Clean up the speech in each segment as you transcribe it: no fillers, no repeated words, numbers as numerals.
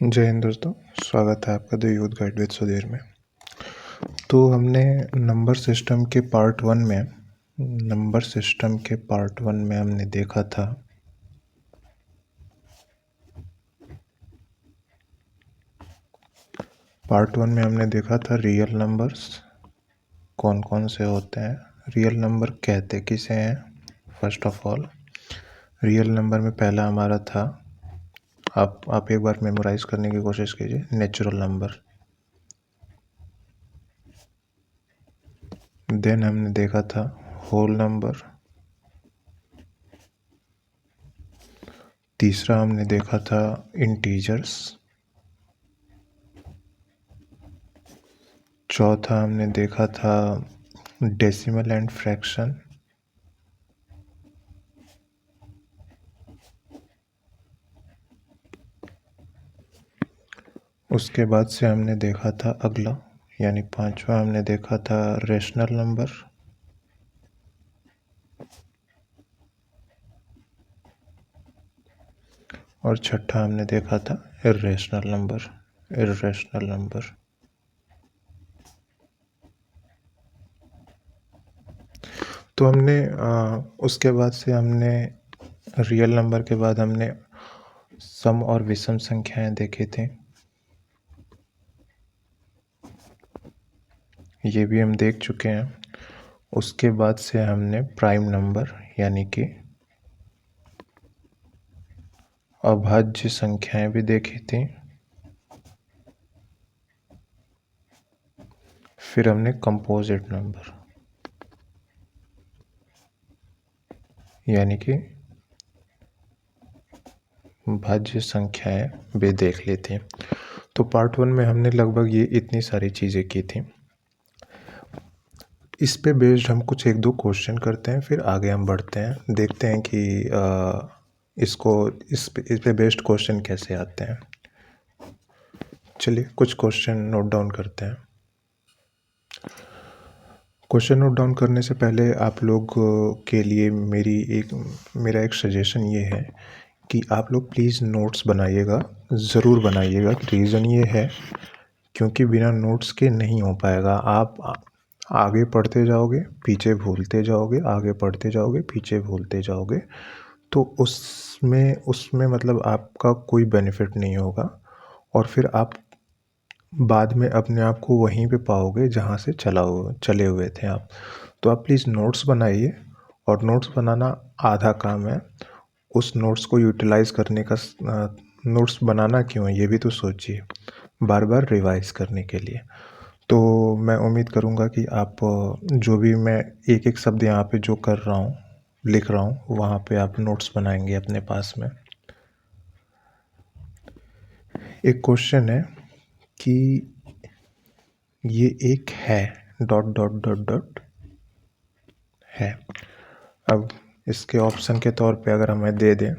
जय हिंद दोस्तों, स्वागत है आपका the youth guide with Sudhir में। तो हमने नंबर सिस्टम के पार्ट वन में हमने देखा था रियल नंबर्स कौन कौन से होते हैं, रियल नंबर कहते किसे हैं। First of all real number में पहला हमारा था, आप एक बार मेमोराइज करने की कोशिश कीजिए, नेचुरल नंबर। देन हमने देखा था होल नंबर। तीसरा हमने देखा था इंटीजर्स। चौथा हमने देखा था डेसिमल एंड फ्रैक्शन। उसके बाद से हमने देखा था अगला, यानी पांचवा हमने देखा था रेशनल नंबर। और छठा हमने देखा था इर्रेशनल नंबर। तो हमने उसके बाद से हमने रियल नंबर के बाद हमने सम और विषम संख्याएं देखी थी, ये भी हम देख चुके हैं। उसके बाद से हमने प्राइम नंबर यानी कि अभाज्य संख्याएं भी देखी थी। फिर हमने कंपोजिट नंबर यानी कि भाज्य संख्याएं भी देख ली थी। तो पार्ट वन में हमने लगभग ये इतनी सारी चीज़ें की थी। इस पे बेस्ड हम कुछ एक दो क्वेश्चन करते हैं, फिर आगे हम बढ़ते हैं, देखते हैं कि इस पे बेस्ड क्वेश्चन कैसे आते हैं। चलिए कुछ क्वेश्चन नोट डाउन करते हैं। क्वेश्चन नोट डाउन करने से पहले आप लोग के लिए मेरा एक सजेशन ये है कि आप लोग प्लीज़ नोट्स बनाइएगा, ज़रूर बनाइएगा। रीज़न ये है क्योंकि बिना नोट्स के नहीं हो पाएगा। आप आगे पढ़ते जाओगे, पीछे भूलते जाओगे, आगे पढ़ते जाओगे, पीछे भूलते जाओगे, तो उसमें मतलब आपका कोई बेनिफिट नहीं होगा और फिर आप बाद में अपने आप को वहीं पे पाओगे जहाँ से चले हुए थे आप। तो आप प्लीज़ नोट्स बनाइए, और नोट्स बनाना आधा काम है। उस नोट्स को यूटिलाइज़ करने का नोट्स बनाना क्यों है ये भी तो सोचिए, बार बार रिवाइज़ करने के लिए। तो मैं उम्मीद करूँगा कि आप जो भी मैं एक एक शब्द यहाँ पे जो कर रहा हूँ, लिख रहा हूँ, वहाँ पे आप नोट्स बनाएंगे अपने पास में। एक क्वेश्चन है कि ये एक है डॉट डॉट डॉट डॉट है। अब इसके ऑप्शन के तौर पे अगर हमें दे दें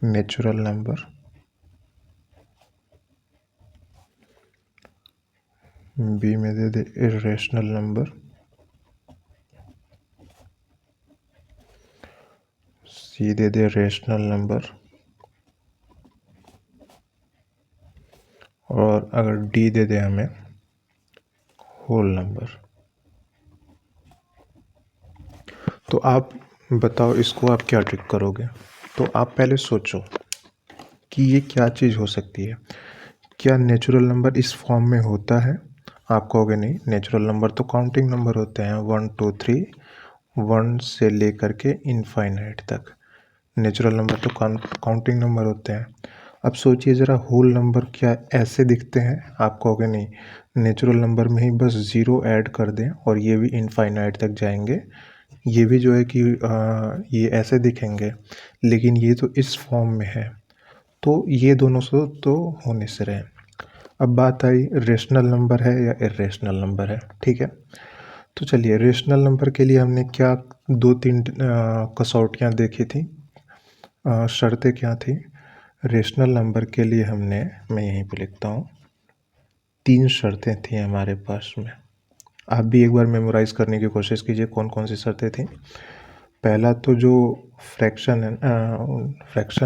नेचुरल नंबर, बी में दे दे इर्रेशनल नंबर, सी दे दे रेशनल नंबर, और अगर डी दे दे हमें होल नंबर। तो आप बताओ इसको आप क्या ट्रिक करोगे। तो आप पहले सोचो कि ये क्या चीज़ हो सकती है। क्या नेचुरल नंबर इस फॉर्म में होता है? आप कहोगे नहीं, नेचुरल नंबर तो काउंटिंग नंबर होते हैं, 1 2 3, 1 से लेकर के इनफाइनाइट तक। नेचुरल नंबर तो काउंटिंग नंबर होते हैं। अब सोचिए ज़रा, होल नंबर क्या ऐसे दिखते हैं? आप कहोगे नहीं, नेचुरल नंबर में ही बस ज़ीरो ऐड कर दें और ये भी इनफाइनाइट तक जाएंगे, ये भी जो है कि ये ऐसे दिखेंगे, लेकिन ये तो इस फॉर्म में है। तो ये दोनों से तो होने से रहे। अब बात आई रेशनल नंबर है या इर्रेशनल नंबर है, ठीक है। तो चलिए रेशनल नंबर के लिए हमने क्या दो तीन कसौटियाँ देखी थी, शर्तें क्या थी। रेशनल नंबर के लिए मैं यहीं पे लिखता हूँ, 3 शर्तें थी हमारे पास में। आप भी एक बार मेमोराइज़ करने की कोशिश कीजिए कौन कौन सी शर्तें थी। पहला तो जो फ्रैक्शन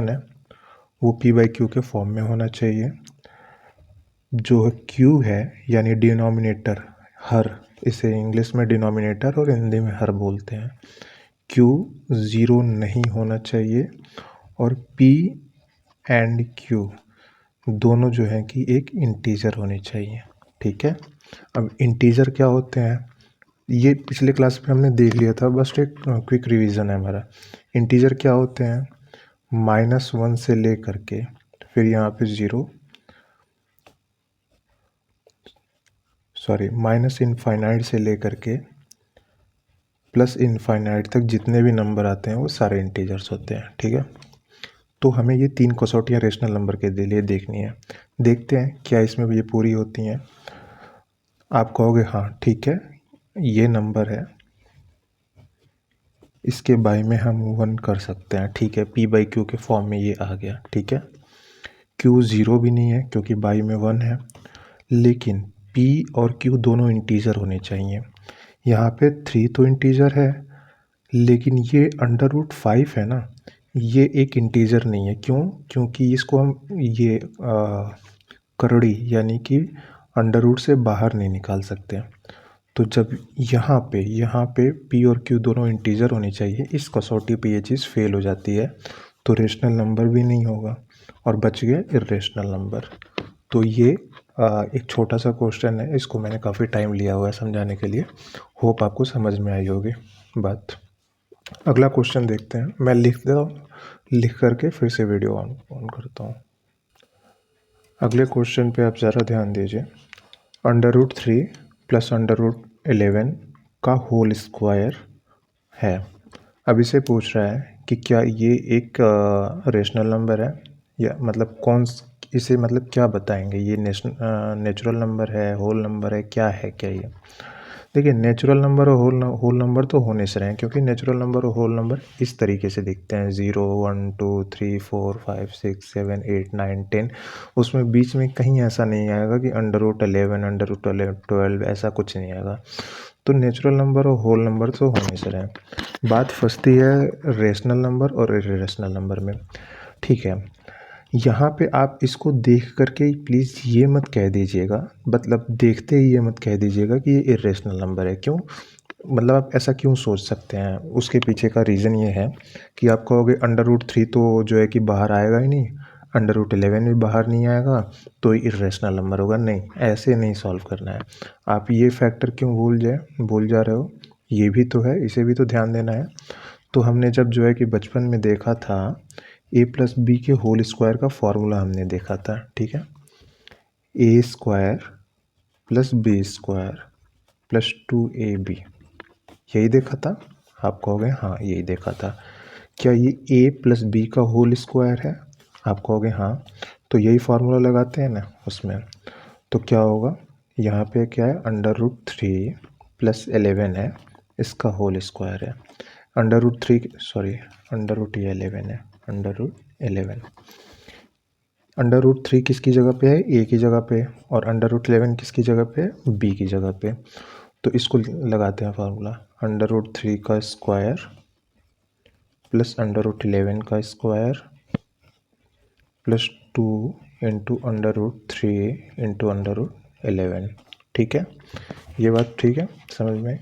है वो p बाई क्यू के फॉर्म में होना चाहिए। जो q है यानी डिनोमिनेटर, हर, इसे इंग्लिश में डिनोमिनेटर और हिंदी में हर बोलते हैं। q 0 नहीं होना चाहिए और p एंड q दोनों जो है कि एक इंटीजर होने चाहिए। ठीक है, अब इंटीजर क्या होते हैं ये पिछले क्लास में हमने देख लिया था, बस एक क्विक रिवीजन है हमारा। इंटीजर क्या होते हैं, -1 से ले करके फिर यहाँ पे 0, सॉरी माइनस इनफाइनाइट से ले करके प्लस इनफाइनाइट तक जितने भी नंबर आते हैं वो सारे इंटीजर्स होते हैं। ठीक है, तो हमें ये 3 कसौटियाँ रेशनल नंबर के लिए देखनी है। देखते हैं क्या इसमें ये पूरी होती हैं। आप कहोगे हाँ ठीक है ये नंबर है, इसके बाई में हम 1 कर सकते हैं। ठीक है, p बाई क्यू के फॉर्म में ये आ गया। ठीक है, q 0 भी नहीं है क्योंकि बाई में 1 है, लेकिन p और q दोनों इंटीजर होने चाहिए। यहाँ पे 3 तो इंटीजर है, लेकिन ये √5 है ना, ये एक इंटीजर नहीं है। क्यों? क्योंकि इसको हम ये करड़ी यानी कि अंडर रूट से बाहर नहीं निकाल सकते। तो जब यहाँ पे p और q दोनों इंटीजर होने चाहिए, इस कसौटी पे ये चीज़ फेल हो जाती है, तो रेशनल नंबर भी नहीं होगा और बच गए इर्रेशनल नंबर। तो ये एक छोटा सा क्वेश्चन है, इसको मैंने काफ़ी टाइम लिया हुआ है समझाने के लिए। होप आपको समझ में आई होगी बात। अगला क्वेश्चन देखते हैं, मैं लिख करके फिर से वीडियो ऑन करता हूँ। अगले क्वेश्चन पे आप ज़रा ध्यान दीजिए। √3 प्लस √11 का होल स्क्वायर है। अब इसे पूछ रहा है कि क्या ये एक रेशनल नंबर है, या मतलब इसे मतलब क्या बताएंगे, ये नेचुरल नंबर है, होल नंबर है, क्या है क्या ये। देखिए नेचुरल नंबर और होल नंबर तो होने से रहे, क्योंकि नेचुरल नंबर और होल नंबर इस तरीके से दिखते हैं 0 1 2 3 4 5 6 7 8 9 10। उसमें बीच में कहीं ऐसा नहीं आएगा कि √11 √12 ऐसा कुछ नहीं आएगा। तो नेचुरल नंबर और होल नंबर तो होने से रहे। बात फंसती है रेशनल नंबर और इर्रेशनल नंबर में। ठीक है, यहाँ पे आप इसको देख करके प्लीज़ ये मत कह दीजिएगा, मतलब देखते ही ये मत कह दीजिएगा कि ये इर्रेशनल नंबर है। क्यों, मतलब आप ऐसा क्यों सोच सकते हैं, उसके पीछे का रीज़न ये है कि आप कहोगे √3 तो जो है कि बाहर आएगा ही नहीं, √11 भी बाहर नहीं आएगा, तो इर्रेशनल नंबर होगा। नहीं, ऐसे नहीं सॉल्व करना है। आप ये फैक्टर क्यों भूल जा रहे हो, ये भी तो है, इसे भी तो ध्यान देना है। तो हमने जब जो है कि बचपन में देखा था a प्लस बी के होल स्क्वायर का फॉर्मूला हमने देखा था। ठीक है, a² plus b² plus 2ab, यही देखा था। आप कहोगे हाँ यही देखा था। क्या ये a प्लस बी का होल स्क्वायर है? आप कहोगे हाँ, तो यही फार्मूला लगाते हैं ना उसमें। तो क्या होगा, यहाँ पे क्या है, √3 प्लस 11 है, इसका होल स्क्वायर है। √3 सॉरी √11 है, √11। √3 किसकी जगह पे है, a की जगह पे, और √11 किसकी जगह पे है, b की जगह पे। तो इसको लगाते हैं फार्मूला, √3 का स्क्वायर प्लस √11 का स्क्वायर प्लस 2 इंटू √3 इंटू √11। ठीक है, ये बात ठीक है समझ में।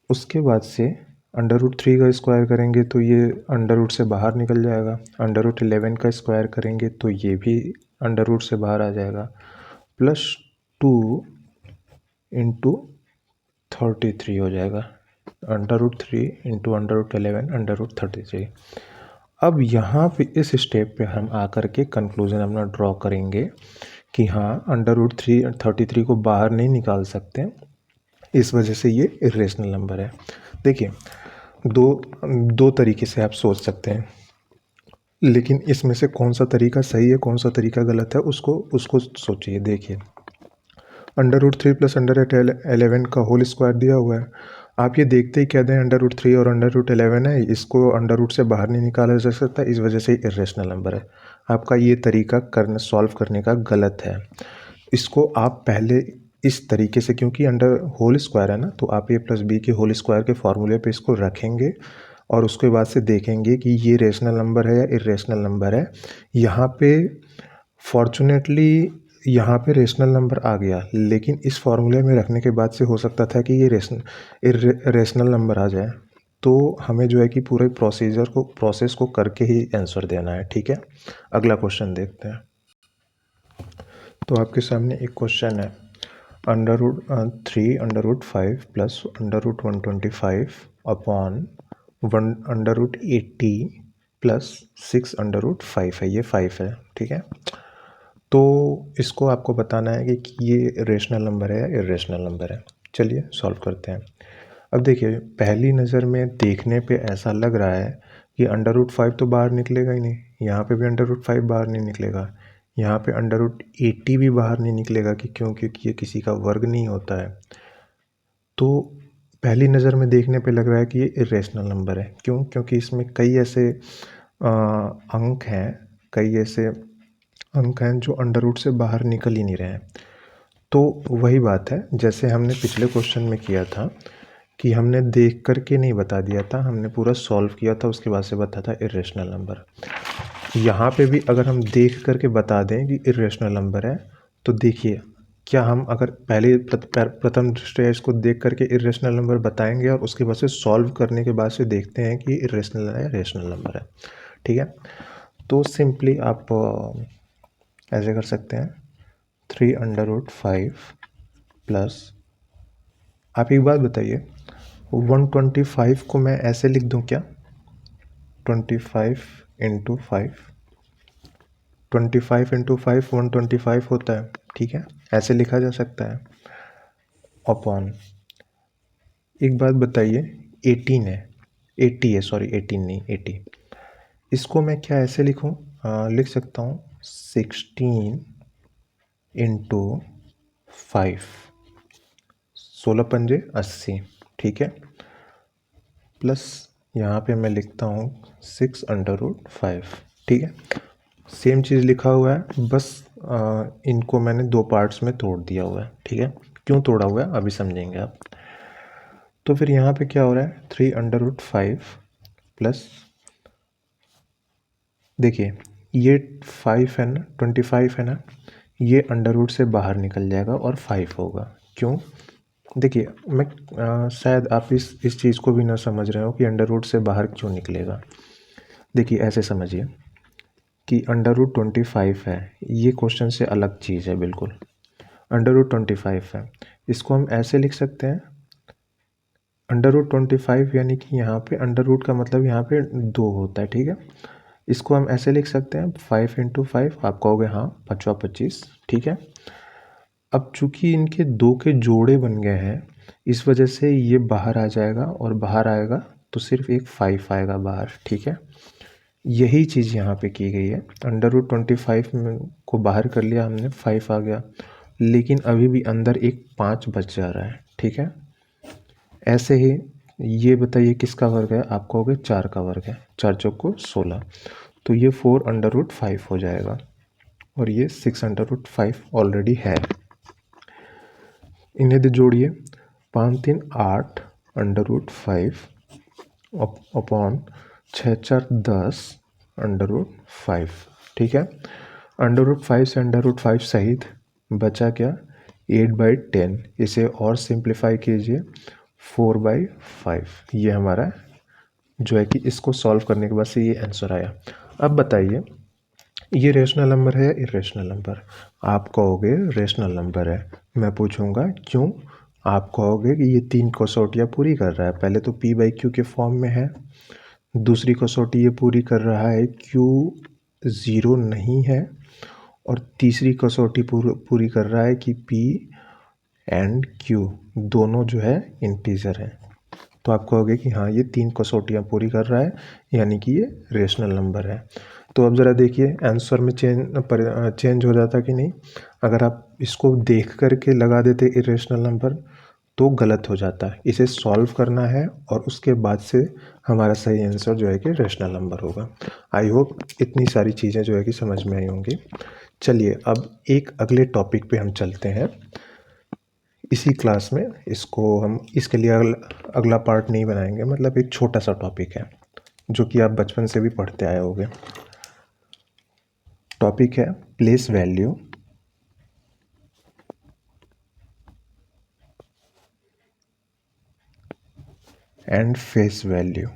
उसके बाद से √3 का स्क्वायर करेंगे तो ये अंडर रूट से बाहर निकल जाएगा, √11 का स्क्वायर करेंगे तो ये भी अंडर रूट से बाहर आ जाएगा, प्लस 2 इंटू 33 हो जाएगा, √3 इंटू √11 √33। अब यहाँ पे इस स्टेप पे हम आकर के कंक्लूजन अपना ड्रॉ करेंगे कि हाँ √33 को बाहर नहीं निकाल सकते, इस वजह से ये इर्रेशनल नंबर है। देखिए दो तरीके से आप सोच सकते हैं, लेकिन इसमें से कौन सा तरीका सही है कौन सा तरीका गलत है उसको सोचिए। देखिए √3 प्लस √11 का होल स्क्वायर दिया हुआ है, आप ये देखते ही कह दें √3 और √11 है, इसको अंडर रूट से बाहर नहीं निकाला जा सकता, इस वजह से इर्रेशनल नंबर है। आपका ये तरीका सॉल्व करने का गलत है। इसको आप पहले इस तरीके से, क्योंकि अंडर होल स्क्वायर है ना, तो आप a प्लस बी के होल स्क्वायर के फॉर्मूले पे इसको रखेंगे और उसके बाद से देखेंगे कि ये रेशनल नंबर है या इरेशनल नंबर है। यहाँ पे फॉर्चुनेटली यहाँ पे रेशनल नंबर आ गया, लेकिन इस फॉर्मूले में रखने के बाद से हो सकता था कि ये रेशनल नंबर आ जाए। तो हमें जो है कि पूरे प्रोसेस को करके ही आंसर देना है, ठीक है। अगला क्वेश्चन देखते हैं। तो आपके सामने एक क्वेश्चन है, √3 √5 प्लस √125 अपॉन 1 √80 प्लस 6 √5 है, ये 5 है, ठीक है। तो इसको आपको बताना है कि ये रेशनल नंबर है या इरेशनल नंबर है। चलिए सॉल्व करते हैं। अब देखिए, पहली नज़र में देखने पे ऐसा लग रहा है कि √5 तो बाहर निकलेगा ही नहीं, यहाँ पे भी √5 बाहर नहीं निकलेगा, यहाँ पे √80 भी बाहर नहीं निकलेगा कि क्योंकि ये किसी का वर्ग नहीं होता है। तो पहली नज़र में देखने पे लग रहा है कि ये इरेशनल नंबर है। क्यों? क्योंकि इसमें कई ऐसे अंक हैं जो अंडर रूट से बाहर निकल ही नहीं रहे हैं। तो वही बात है जैसे हमने पिछले क्वेश्चन में किया था कि हमने देख करके नहीं बता दिया था, हमने पूरा सॉल्व किया था, उसके बाद से बता था इरेशनल नंबर। यहाँ पे भी अगर हम देख करके बता दें कि इरेशनल नंबर है, तो देखिए क्या हम अगर पहले प्रथम दृष्टया इसको देख करके इरेशनल नंबर बताएंगे और उसके बाद से सॉल्व करने के बाद से देखते हैं कि इरेशनल है या रेशनल नंबर है, ठीक है। तो सिंपली आप ऐसे कर सकते हैं, 3 √5 प्लस, आप एक बात बताइए, 125 को मैं ऐसे लिख दूं क्या? 25 × 5, 25 × 5 125 होता है, ठीक है, ऐसे लिखा जा सकता है। अपॉन, एक बात बताइए, 18 है, 80 है, सॉरी 18 नहीं 80, इसको मैं क्या ऐसे लिखूं? लिख सकता हूँ 16 × 5, 16 पंजे 80, ठीक है, प्लस यहाँ पे मैं लिखता हूँ 6 √5, ठीक है। सेम चीज़ लिखा हुआ है, बस इनको मैंने दो पार्ट्स में तोड़ दिया हुआ है, ठीक है। क्यों तोड़ा हुआ है अभी समझेंगे आप। तो फिर यहाँ पे क्या हो रहा है, 3 √5 प्लस, देखिए ये 5 है ना, 25 है ना, ये अंडर रूट से बाहर निकल जाएगा और 5 होगा। क्यों? देखिए मैं शायद आप इस चीज़ को भी ना समझ रहे हो कि अंडर रूट से बाहर क्यों निकलेगा। देखिए ऐसे समझिए कि √25 है, ये क्वेश्चन से अलग चीज़ है बिल्कुल। √25 है, इसको हम ऐसे लिख सकते हैं, √25 यानी कि यहाँ पे अंडर रूट का मतलब यहाँ पे 2 होता है, ठीक है। इसको हम ऐसे लिख सकते हैं 5 × 5, आप कहोगे हाँ 5 × 25, ठीक है। अब चूंकि इनके 2 के जोड़े बन गए हैं, इस वजह से ये बाहर आ जाएगा, और बाहर आएगा तो सिर्फ एक 5 आएगा बाहर, ठीक है। यही चीज़ यहाँ पे की गई है, √25 को बाहर कर लिया हमने, 5 आ गया, लेकिन अभी भी अंदर एक 5 बच जा रहा है, ठीक है। ऐसे ही ये बताइए किसका वर्ग है, आप कहोगे 4 का वर्ग है, 4 चौक को 16, तो ये 4 √5 हो जाएगा, और ये 6 √5 ऑलरेडी है। इन्हें तो जोड़िए, 5 3 8 √5 अपॉन 6 4 10 √5, ठीक है। √5 से √5 सहित बचा क्या, 8/10, इसे और सिंप्लीफाई कीजिए 4/5, ये हमारा जो है कि इसको सॉल्व करने के बाद से ये आंसर आया। अब बताइए ये रेशनल नंबर है या इरेशनल नंबर? आप कहोगे रेशनल नंबर है। मैं पूछूंगा क्यों? आप कहोगे कि ये 3 कसौटियाँ पूरी कर रहा है। पहले तो P/Q के फॉर्म में है, दूसरी कसौटी ये पूरी कर रहा है Q 0 नहीं है, और तीसरी कसौटी पूरी कर रहा है कि P एंड Q दोनों जो है इंटीजर है। तो आप कहोगे कि हाँ ये 3 कसौटियाँ पूरी कर रहा है, यानी कि ये रेशनल नंबर है। तो अब ज़रा देखिए आंसर में चेंज हो जाता कि नहीं। अगर आप इसको देख करके लगा देते इरेशनल नंबर तो गलत हो जाता है। इसे सॉल्व करना है और उसके बाद से हमारा सही आंसर जो है कि रेशनल नंबर होगा। आई होप इतनी सारी चीज़ें जो है कि समझ में आई होंगी। चलिए अब एक अगले टॉपिक पे हम चलते हैं इसी क्लास में। इसको हम इसके लिए अगला पार्ट नहीं बनाएंगे, मतलब एक छोटा सा टॉपिक है। जो कि आप बचपन से भी पढ़ते आए होंगे। टॉपिक है place value and face value.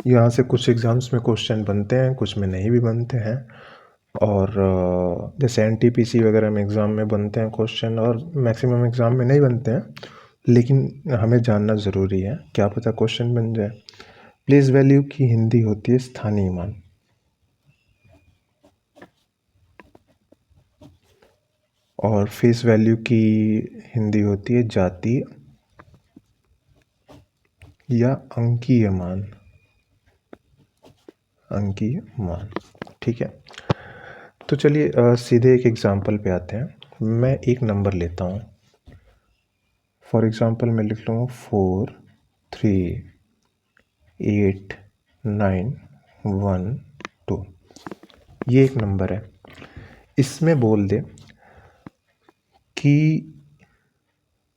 यहाँ से कुछ एग्ज़ाम्स में क्वेश्चन बनते हैं, कुछ में नहीं भी बनते हैं। और जैसे एनटीपीसी वगैरह में एग्ज़ाम में बनते हैं क्वेश्चन और मैक्सिमम एग्ज़ाम में नहीं बनते हैं, लेकिन हमें जानना ज़रूरी है, क्या पता क्वेश्चन बन जाए। प्लेस वैल्यू की हिंदी होती है स्थानीय मान, और फेस वैल्यू की हिंदी होती है जातीय या अंकीय मान, अंकीय मान। ठीक है, तो चलिए सीधे एक एग्जांपल पे आते हैं। मैं एक नंबर लेता हूँ, फॉर एग्जांपल मैं लिख लूँगा 4 3 8 9 1 2। ये एक नंबर है। इसमें बोल दे कि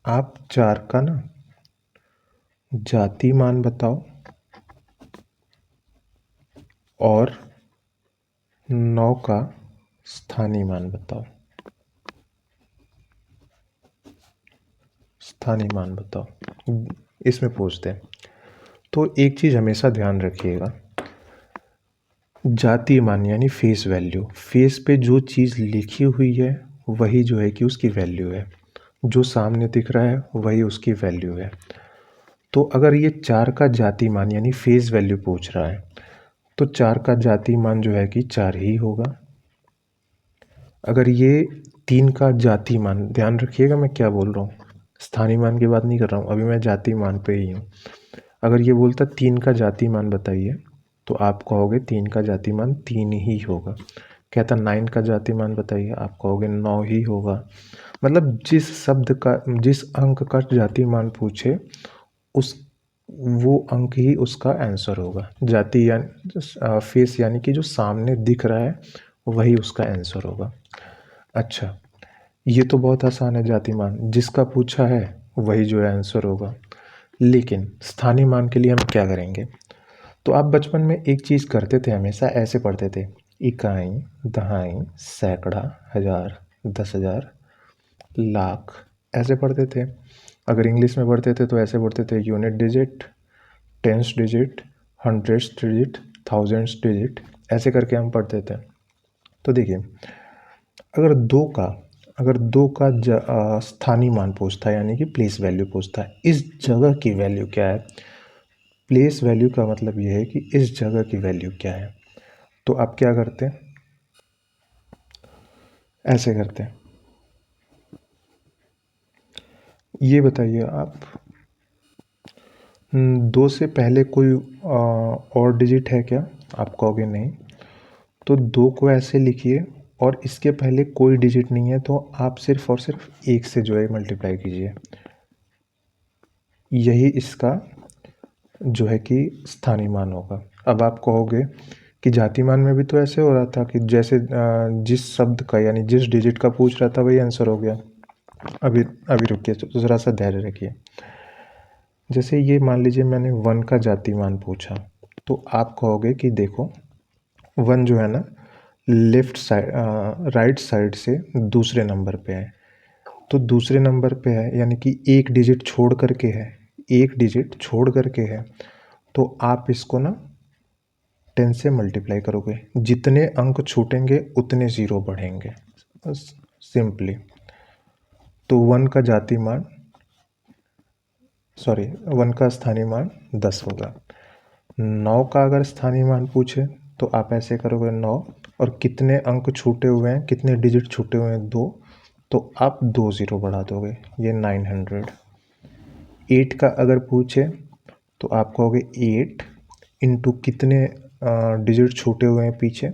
आप 4 का ना जाति मान बताओ और 9 का स्थानीय मान बताओ। स्थानीय मान बताओ, इसमें पूछते हैं। तो एक चीज़ हमेशा ध्यान रखिएगा, जातीय मान यानी फेस वैल्यू, फेस पे जो चीज़ लिखी हुई है वही जो है कि उसकी वैल्यू है, जो सामने दिख रहा है वही उसकी वैल्यू है। तो अगर ये 4 का जातीय मान यानी फेस वैल्यू पूछ रहा है, तो 4 का जातीय मान जो है कि 4 ही होगा। अगर ये 3 का जातीय मान, ध्यान रखिएगा मैं क्या बोल रहा हूँ, स्थानीय मान की बात नहीं कर रहा हूँ, अभी मैं जातीय मान पे ही हूँ। अगर ये बोलता 3 का जातीय मान बताइए, तो आप कहोगे 3 का जातीय मान 3 ही होगा। कहता 9 का जातीय मान बताइए, आप कहोगे 9 ही होगा। मतलब जिस शब्द का, जिस अंक का जातीय मान पूछे उस वो अंक ही उसका आंसर होगा। जाति यानी फेस यानी कि जो सामने दिख रहा है वही उसका आंसर होगा। अच्छा, ये तो बहुत आसान है, जाति मान जिसका पूछा है वही जो है आंसर होगा। लेकिन स्थानीय मान के लिए हम क्या करेंगे? तो आप बचपन में एक चीज़ करते थे, हमेशा ऐसे पढ़ते थे, इकाई, दहाई, सैकड़ा, हज़ार, 10,000, लाख, ऐसे पढ़ते थे। अगर इंग्लिश में पढ़ते थे तो ऐसे पढ़ते थे, unit digit, tens digit, hundreds digit, thousands digit, ऐसे करके हम पढ़ते थे। तो देखिए, अगर दो का स्थानीय मान पूछता है यानी कि प्लेस वैल्यू पूछता है, इस जगह की वैल्यू क्या है? प्लेस वैल्यू का मतलब ये है कि इस जगह की वैल्यू क्या है। तो आप क्या करते हैं? ऐसे करते हैं। ये बताइए आप, 2 से पहले कोई और डिजिट है क्या? आप कहोगे नहीं। तो 2 को ऐसे लिखिए और इसके पहले कोई डिजिट नहीं है, तो आप सिर्फ और सिर्फ 1 से जो है मल्टीप्लाई कीजिए। यही इसका जो है कि स्थानीय मान होगा। अब आप कहोगे कि जाति मान में भी तो ऐसे हो रहा था कि जैसे जिस शब्द का यानी जिस डिजिट का पूछ रहा था वही आंसर हो गया। अभी अभी रुकिए, तो ज़रा सा धैर्य रखिए। जैसे ये मान लीजिए मैंने 1 का जाति मान पूछा, तो आप कहोगे कि देखो 1 जो है ना लेफ्ट साइड, राइट साइड से दूसरे नंबर पे है। तो दूसरे नंबर पे है यानी कि एक डिजिट छोड़ करके है, एक डिजिट छोड़ करके है। तो आप इसको ना 10 से मल्टीप्लाई करोगे, जितने अंक छूटेंगे उतने ज़ीरो बढ़ेंगे, बस सिंपली। तो 1 का जाति मान, सॉरी 1 का स्थानीय मान 10 होगा। 9 का अगर स्थानीय मान पूछे तो आप ऐसे करोगे 9 और कितने अंक छूटे हुए हैं, कितने डिजिट छूटे हुए हैं, 2, तो आप 2 ज़ीरो बढ़ा दोगे, ये 900। 8 का अगर पूछे तो आप कहोगे 8 इंटू कितने डिजिट छूटे हुए हैं पीछे,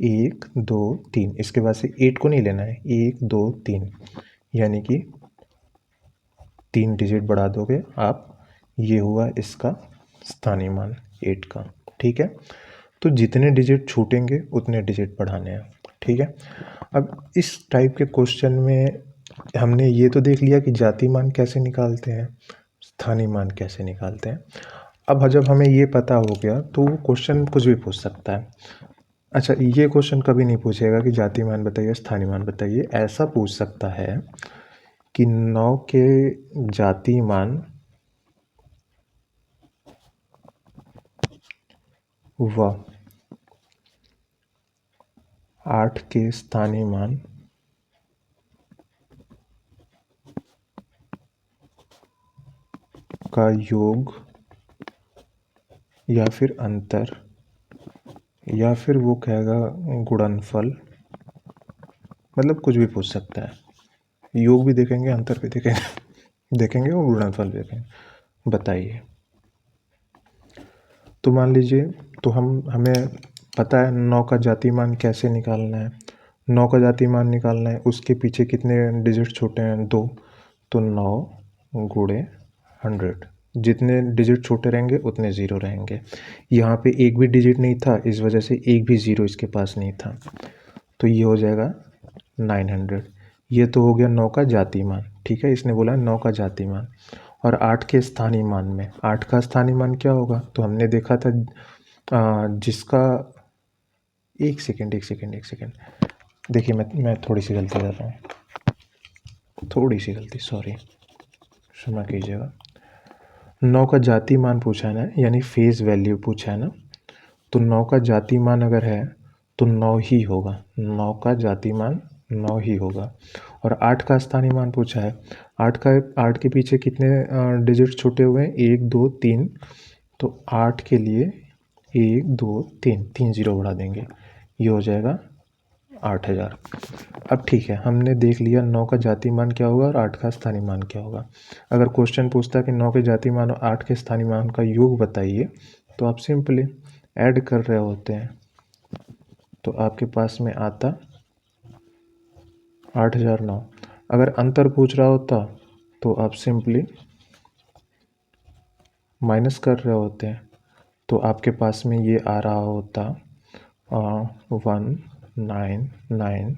1 2 3, इसके बाद से 8 को नहीं लेना है, 1 2 3, यानी कि 3 डिजिट बढ़ा दोगे आप। ये हुआ इसका स्थानीय मान 8 का। ठीक है, तो जितने डिजिट छूटेंगे उतने डिजिट बढ़ाने हैं। ठीक है, अब इस टाइप के क्वेश्चन में हमने ये तो देख लिया कि जाति मान कैसे निकालते हैं, स्थानीय मान कैसे निकालते हैं। अब जब हमें ये पता हो गया तो वो क्वेश्चन कुछ भी पूछ सकता है। अच्छा, ये क्वेश्चन कभी नहीं पूछेगा कि जाति मान बताइए, स्थानीय मान बताइए। ऐसा पूछ सकता है कि 9 के जाति मान व 8 के स्थानीय मान का योग या फिर अंतर या फिर वो कहेगा गुणनफल, मतलब कुछ भी पूछ सकता है। योग भी देखेंगे, अंतर भी देखेंगे और गुणनफल भी देखेंगे। बताइए। तो मान लीजिए, तो हमें पता है 9 का जाति मान कैसे निकालना है। 9 का जाति मान निकालना है, उसके पीछे कितने डिजिट छोटे हैं, 2। तो 9 गुणे 100, जितने डिजिट छोटे रहेंगे उतने ज़ीरो रहेंगे। यहाँ पे एक भी डिजिट नहीं था, इस वजह से एक भी ज़ीरो इसके पास नहीं था, तो ये हो जाएगा 900। ये तो हो गया 9 का जाति मान, ठीक है। इसने बोला 9 का जाति मान। और 8 के स्थानीय मान में 8 का स्थानीय मान क्या होगा, तो हमने देखा था जिसका, एक सेकेंड एक सेकेंड एक सेकेंड, देखिए मैं थोड़ी सी गलती कर रहा हूँ, थोड़ी सी गलती, सॉरी, क्षमा कीजिएगा। 9 का जाति मान पूछा है ना, यानी फेस वैल्यू पूछा है ना, तो 9 का जाति मान अगर है तो 9 ही होगा। 9 का जाति मान 9 ही होगा। और 8 का स्थानीय मान पूछा है। 8 के पीछे कितने डिजिट छूटे हुए हैं, 1 2 3। तो 8 के लिए 1 2 3, 3 जीरो बढ़ा देंगे, ये हो जाएगा 8000। अब ठीक है, हमने देख लिया 9 का जाति मान क्या होगा और 8 का स्थानीय मान क्या होगा। अगर क्वेश्चन पूछता है कि 9 के जाति मान और 8 के स्थानीय मान का योग बताइए, तो आप सिंपली ऐड कर रहे होते हैं, तो आपके पास में आता 8009। अगर अंतर पूछ रहा होता तो आप सिंपली माइनस कर रहे होते हैं, तो आपके पास में ये आ रहा होता 199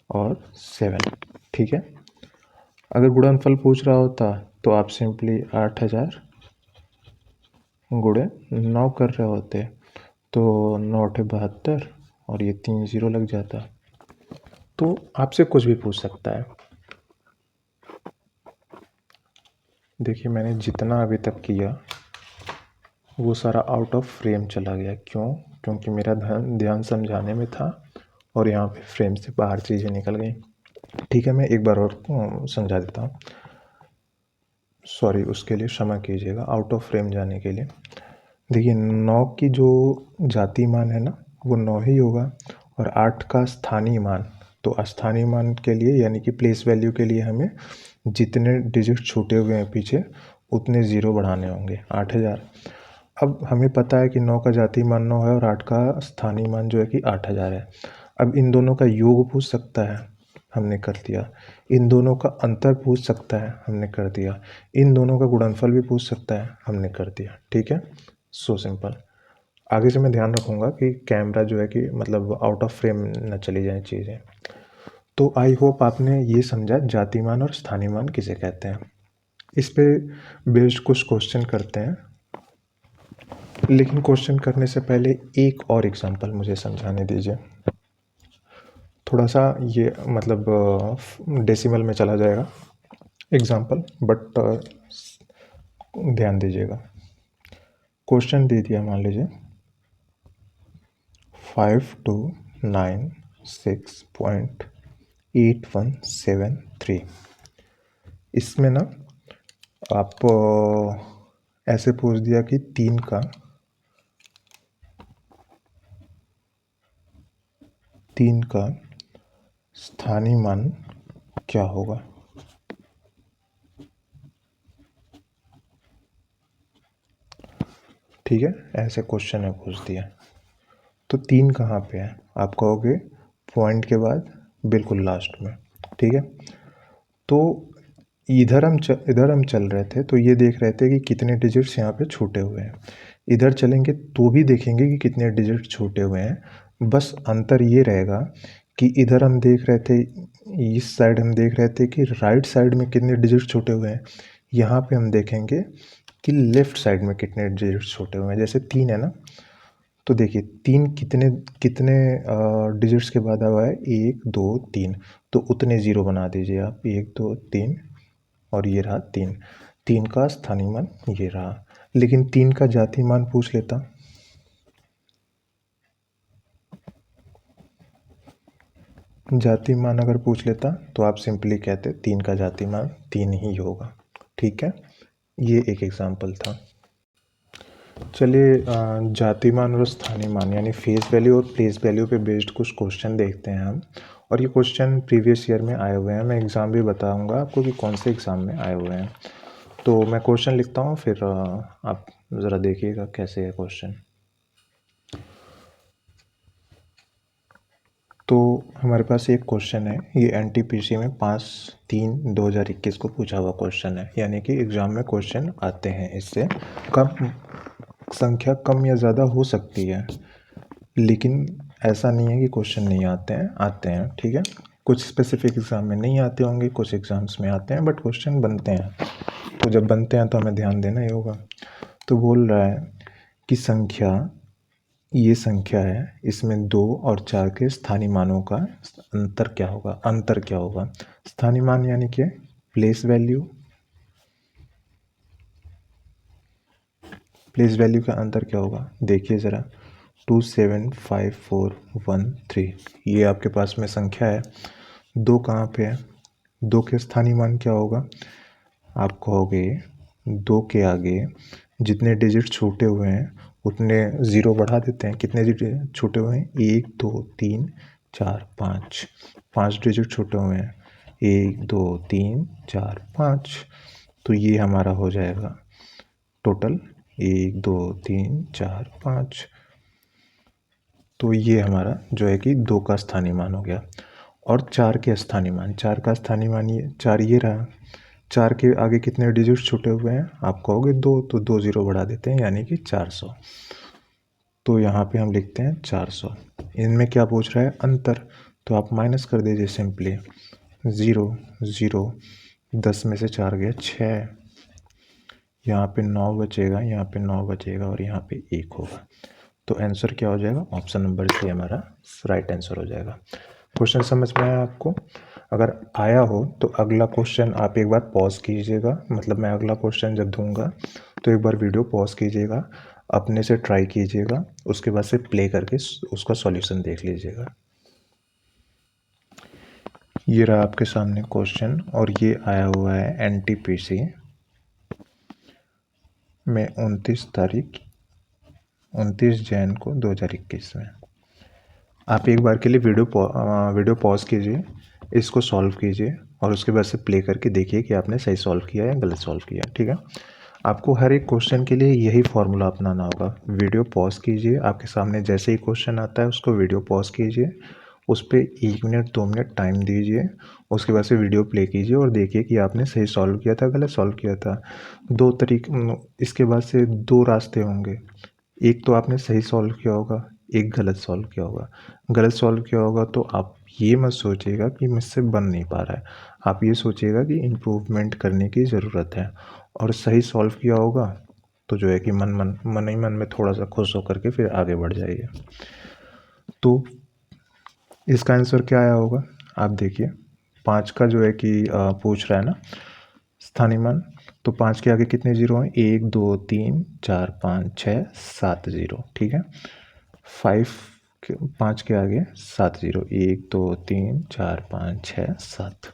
और 7, ठीक है। अगर गुणनफल पूछ रहा होता तो आप सिंपली 8000 गुणे 9 कर रहे होते, तो 9 8 72 और ये 3 जीरो लग जाता। तो आपसे कुछ भी पूछ सकता है। देखिए, मैंने जितना अभी तक किया वो सारा आउट ऑफ फ्रेम चला गया। क्यों? क्योंकि मेरा ध्यान समझाने में था और यहाँ पे फ्रेम से बाहर चीज़ें निकल गई। ठीक है, मैं एक बार और समझा देता हूँ। सॉरी, उसके लिए क्षमा कीजिएगा, आउट ऑफ फ्रेम जाने के लिए। देखिए, 9 की जो जाति मान है ना, वो 9 ही होगा। और 8 का स्थानीय मान, तो स्थानीय मान के लिए यानी कि प्लेस वैल्यू के लिए हमें जितने डिजिट छूटे हुए हैं पीछे उतने ज़ीरो बढ़ाने होंगे, 8000। अब हमें पता है कि 9 का जाति मान 9 है और 8 का स्थानीय मान जो है कि 8000 है। अब इन दोनों का योग पूछ सकता है, हमने कर दिया। इन दोनों का अंतर पूछ सकता है, हमने कर दिया। इन दोनों का गुणनफल भी पूछ सकता है, हमने कर दिया। ठीक है, सो सिंपल। आगे से मैं ध्यान रखूँगा कि कैमरा जो है कि मतलब आउट ऑफ फ्रेम न चली जाए चीज़ें। तो आई होप आपने ये समझा जाति मान और स्थानीय मान किसे कहते हैं। इस पे बेस्ड कुछ क्वेश्चन करते हैं, लेकिन क्वेश्चन करने से पहले एक और एग्जांपल मुझे समझाने दीजिए। थोड़ा सा ये मतलब डेसिमल में चला जाएगा एग्जांपल, बट ध्यान दीजिएगा। क्वेश्चन दे दिया, मान लीजिए 5296.8173। इसमें ना आप ऐसे पूछ दिया कि 3 का स्थानीय मान क्या होगा। ठीक है, ऐसे क्वेश्चन है पूछ दिया। तो 3 कहाँ पे है, आप कहोगे पॉइंट के बाद बिल्कुल लास्ट में। ठीक है, तो इधर हम चल रहे थे, तो ये देख रहे थे कि कितने डिजिट्स यहाँ पे छूटे हुए हैं। इधर चलेंगे तो भी देखेंगे कि कितने डिजिट छूटे हुए हैं। बस अंतर ये रहेगा कि इधर हम देख रहे थे, इस साइड हम देख रहे थे कि राइट साइड में कितने डिजिट छूटे हुए हैं। यहाँ पे हम देखेंगे कि लेफ़्ट साइड में कितने डिजिट्स छोटे हुए हैं। जैसे 3 है ना, तो देखिए 3 कितने कितने डिजिट्स के बाद आया है, 1 2 3, तो उतने ज़ीरो बना दीजिए आप, 1 2 3 और ये रहा 3। 3 का स्थानीय मान ये रहा, लेकिन 3 का जाति मान पूछ लेता, जाति मान अगर पूछ लेता तो आप सिंपली कहते 3 का जाति मान 3 ही होगा। ठीक है, ये एक एग्जाम्पल था। चलिए जाति मान और स्थानीय मान यानी फेस वैल्यू और प्लेस वैल्यू पे बेस्ड कुछ क्वेश्चन देखते हैं हम। और ये क्वेश्चन प्रीवियस ईयर में आए हुए हैं। मैं एग्ज़ाम भी बताऊंगा आपको कि कौन से एग्ज़ाम में आए हुए हैं। तो मैं क्वेश्चन लिखता हूँ, फिर आप ज़रा देखिएगा कैसे है क्वेश्चन। तो हमारे पास एक क्वेश्चन है, ये NTPC में 5/3/2021 को पूछा हुआ क्वेश्चन है, यानी कि एग्ज़ाम में क्वेश्चन आते हैं इससे। कम संख्या कम या ज़्यादा हो सकती है, लेकिन ऐसा नहीं है कि क्वेश्चन नहीं आते हैं। ठीक है, कुछ स्पेसिफिक एग्ज़ाम में नहीं आते होंगे, कुछ एग्ज़ाम्स में आते हैं, बट क्वेश्चन बनते हैं। तो जब बनते हैं तो हमें ध्यान देना ही होगा। तो बोल रहा है कि ये संख्या है, इसमें 2 और 4 के स्थानीय मानों का अंतर क्या होगा। स्थानीय मान यानी कि प्लेस वैल्यू का अंतर क्या होगा, देखिए ज़रा। 275413, ये आपके पास में संख्या है। 2 कहाँ पे है, 2 के स्थानीय मान क्या होगा, आप कहोगे 2 के आगे जितने डिजिट छूटे हुए हैं उतने ज़ीरो बढ़ा देते हैं। कितने डिजिट छूटे हुए हैं, 1 2 3 4 5, 5 डिजिट छूटे हुए हैं, 1 2 3 4 5। तो ये हमारा हो जाएगा टोटल 1 2 3 4 5। तो ये हमारा जो है कि 2 का स्थानीय मान हो गया। और 4 के स्थानीय मान, 4 का स्थानीय मान ये 4 ये रहा। 4 के आगे कितने डिजिट छूटे हुए हैं, आप कहोगे 2, तो 2 ज़ीरो बढ़ा देते हैं, यानी कि 400। तो यहाँ पे हम लिखते हैं 400। इनमें क्या पूछ रहा है, अंतर, तो आप माइनस कर दीजिए सिंपली। 0 0, 10 में से 4 गया 6, यहाँ पे 9 बचेगा, यहाँ पे 9 बचेगा और यहाँ पे 1 होगा। तो आंसर क्या हो जाएगा, ऑप्शन नंबर सी हमारा राइट आंसर हो जाएगा। क्वेश्चन समझ में आया आपको? अगर आया हो तो अगला क्वेश्चन आप एक बार पॉज कीजिएगा, मतलब मैं अगला क्वेश्चन जब दूंगा तो एक बार वीडियो पॉज कीजिएगा, अपने से ट्राई कीजिएगा, उसके बाद से प्ले करके उसका सॉल्यूशन देख लीजिएगा। ये रहा आपके सामने क्वेश्चन और ये आया हुआ है NTPC में 29 जैन को 2021 में। आप एक बार के लिए वीडियो पॉज कीजिए, इसको सॉल्व कीजिए और उसके बाद से प्ले करके देखिए कि आपने सही सॉल्व किया या गलत सॉल्व किया। ठीक है, आपको हर एक क्वेश्चन के लिए यही फॉर्मूला अपनाना होगा। वीडियो पॉज कीजिए, आपके सामने जैसे ही क्वेश्चन आता है उसको वीडियो पॉज कीजिए, उस पर 1 मिनट 2 मिनट टाइम दीजिए, उसके बाद से वीडियो प्ले कीजिए और देखिए कि आपने सही सॉल्व किया था गलत सॉल्व किया था। इसके बाद से 2 रास्ते होंगे, एक तो आपने सही सॉल्व किया होगा, एक गलत सॉल्व किया होगा। गलत सॉल्व किया होगा तो आप ये मत सोचिएगा कि मुझसे बन नहीं पा रहा है, आप ये सोचिएगा कि इम्प्रूवमेंट करने की ज़रूरत है। और सही सॉल्व किया होगा तो जो है कि मन ही मन में थोड़ा सा खुश होकर के फिर आगे बढ़ जाइए। तो इसका आंसर क्या आया होगा, आप देखिए। 5 का जो है कि पूछ रहा है ना स्थानीय मान, तो 5 के आगे कितने ज़ीरो हैं, 1 2 3 4 5 6 7 ज़ीरो। ठीक है, 5 के आगे 7 ज़ीरो, 1 2 3 4 5 6 7,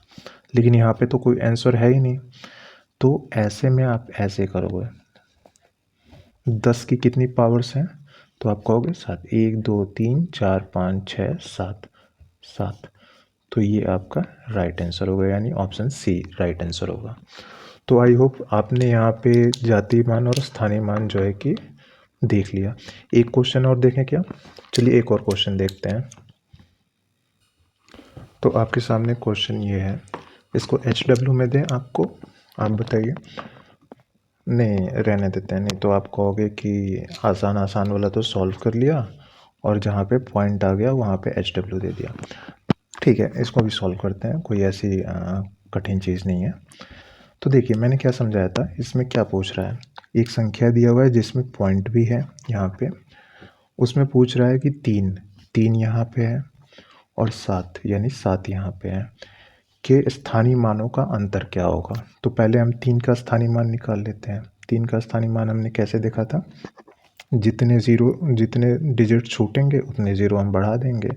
लेकिन यहाँ पे तो कोई आंसर है ही नहीं। तो ऐसे में आप ऐसे करोगे, 10 की कितनी पावर्स हैं, तो आप कहोगे 7, 1 2 3 4 5 6 7 7। तो ये आपका राइट आंसर होगा, यानी ऑप्शन सी राइट आंसर होगा। तो आई होप आपने यहाँ पे जातीय मान और स्थानीय मान जो है कि देख लिया। एक क्वेश्चन और देखें क्या, चलिए एक और क्वेश्चन देखते हैं। तो आपके सामने क्वेश्चन ये है, इसको HW में दें आपको, आप बताइए। नहीं रहने देते हैं, नहीं तो आप कहोगे कि आसान वाला तो सॉल्व कर लिया और जहाँ पे पॉइंट आ गया वहाँ पे HW दे दिया। ठीक है, इसको भी सॉल्व करते हैं, कोई ऐसी कठिन चीज़ नहीं है। तो देखिए मैंने क्या समझाया था, इसमें क्या पूछ रहा है एक संख्या दिया हुआ है जिसमें पॉइंट भी है यहाँ पे, उसमें पूछ रहा है कि 3 यहाँ पे है और 7 यानी 7 यहाँ पे है, के स्थानीय मानों का अंतर क्या होगा। तो पहले हम 3 का स्थानीय मान निकाल लेते हैं। 3 का स्थानीय मान हमने कैसे देखा था, जितने डिजिट छूटेंगे उतने ज़ीरो हम बढ़ा देंगे।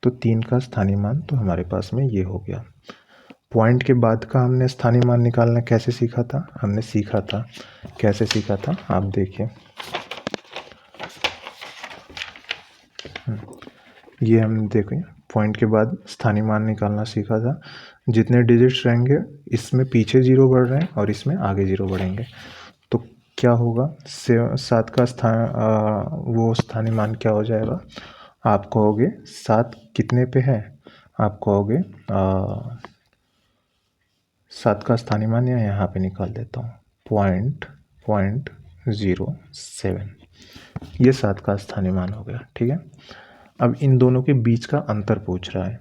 तो 3 का स्थानीय मान तो हमारे पास में ये हो गया। पॉइंट के बाद का हमने स्थानीय मान निकालना कैसे सीखा था, हमने सीखा था, कैसे सीखा था आप देखिए। ये हम देखें, पॉइंट के बाद स्थानीय मान निकालना सीखा था। जितने डिजिट्स रहेंगे इसमें पीछे ज़ीरो बढ़ रहे हैं और इसमें आगे ज़ीरो बढ़ेंगे, तो क्या होगा, 7 का वो स्थानीय मान क्या हो जाएगा, आप कहोगे 7 कितने पे है, आप कहोगे 7 का स्थानीय मान यहाँ पे निकाल देता हूँ, 0.07, ये 7 का स्थानीय मान हो गया। ठीक है, अब इन दोनों के बीच का अंतर पूछ रहा है,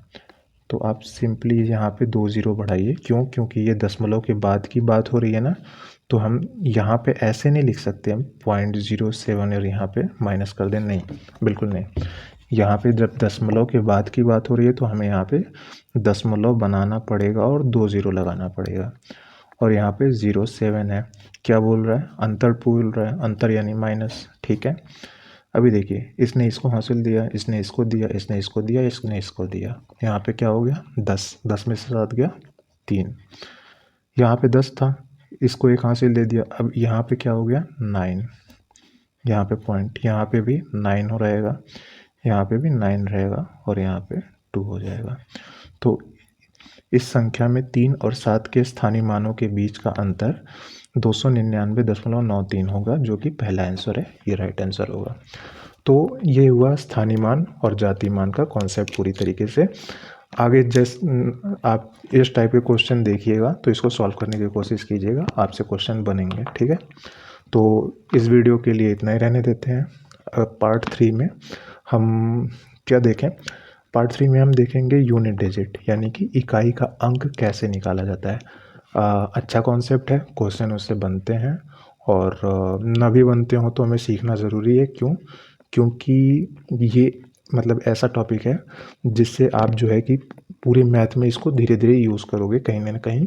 तो आप सिंपली यहाँ पे 2 ज़ीरो बढ़ाइए। क्यों, क्योंकि ये दशमलव के बाद की बात हो रही है ना, तो हम यहाँ पे ऐसे नहीं लिख सकते हम 0.07 और यहाँ पे माइनस कर दें, नहीं, बिल्कुल नहीं। यहाँ पे जब दशमलव के बाद की बात हो रही है तो हमें यहाँ पे दशमलव बनाना पड़ेगा और 2 ज़ीरो लगाना पड़ेगा, और यहाँ पे 0.7 है। क्या बोल रहा है, अंतर बोल रहा है, अंतर यानी माइनस। ठीक है, अभी देखिए, इसने इसको हासिल दिया, इसने इसको दिया, इसने इसको दिया, इसने इसको दिया, यहाँ पे क्या हो गया 10 में से 7 गया 3, यहाँ पे 10 था, इसको एक हासिल दे दिया, अब यहाँ पे क्या हो गया 9, यहाँ पे पॉइंट, यहाँ पे भी 9 हो रहेगा, यहाँ पे भी 9 रहेगा और यहाँ पे 2 हो जाएगा। तो इस संख्या में 3 और 7 के स्थानीय मानों के बीच का अंतर 299.93 होगा, जो कि पहला आंसर है, ये राइट आंसर होगा। तो ये हुआ स्थानीय मान और जातीय मान का कॉन्सेप्ट पूरी तरीके से। आगे आप इस टाइप के क्वेश्चन देखिएगा तो इसको सॉल्व करने की कोशिश कीजिएगा, आपसे क्वेश्चन बनेंगे। ठीक है, तो इस वीडियो के लिए इतना ही रहने देते हैं। पार्ट 3 में हम क्या देखें, पार्ट 3 में हम देखेंगे यूनिट डिजिट, यानी कि इकाई का अंक कैसे निकाला जाता है। अच्छा कॉन्सेप्ट है, क्वेश्चन उससे बनते हैं, और ना भी बनते हो तो हमें सीखना ज़रूरी है। क्यों, क्योंकि ये मतलब ऐसा टॉपिक है जिससे आप जो है कि पूरे मैथ में इसको धीरे धीरे यूज़ करोगे, कहीं ना कहीं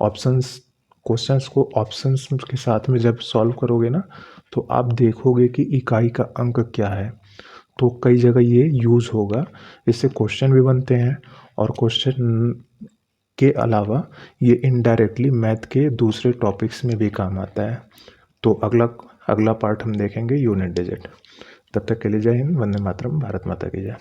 ऑप्शंस, क्वेश्चंस को ऑप्शंस के साथ में जब सॉल्व करोगे ना, तो आप देखोगे कि इकाई का अंक क्या है, तो कई जगह ये यूज़ होगा, इससे क्वेश्चन भी बनते हैं, और क्वेश्चन के अलावा ये इनडायरेक्टली मैथ के दूसरे टॉपिक्स में भी काम आता है। तो अगला पार्ट हम देखेंगे यूनिट डिजिट। तब तक के लिए जय हिंद, वंदे मातरम, भारत माता की जय।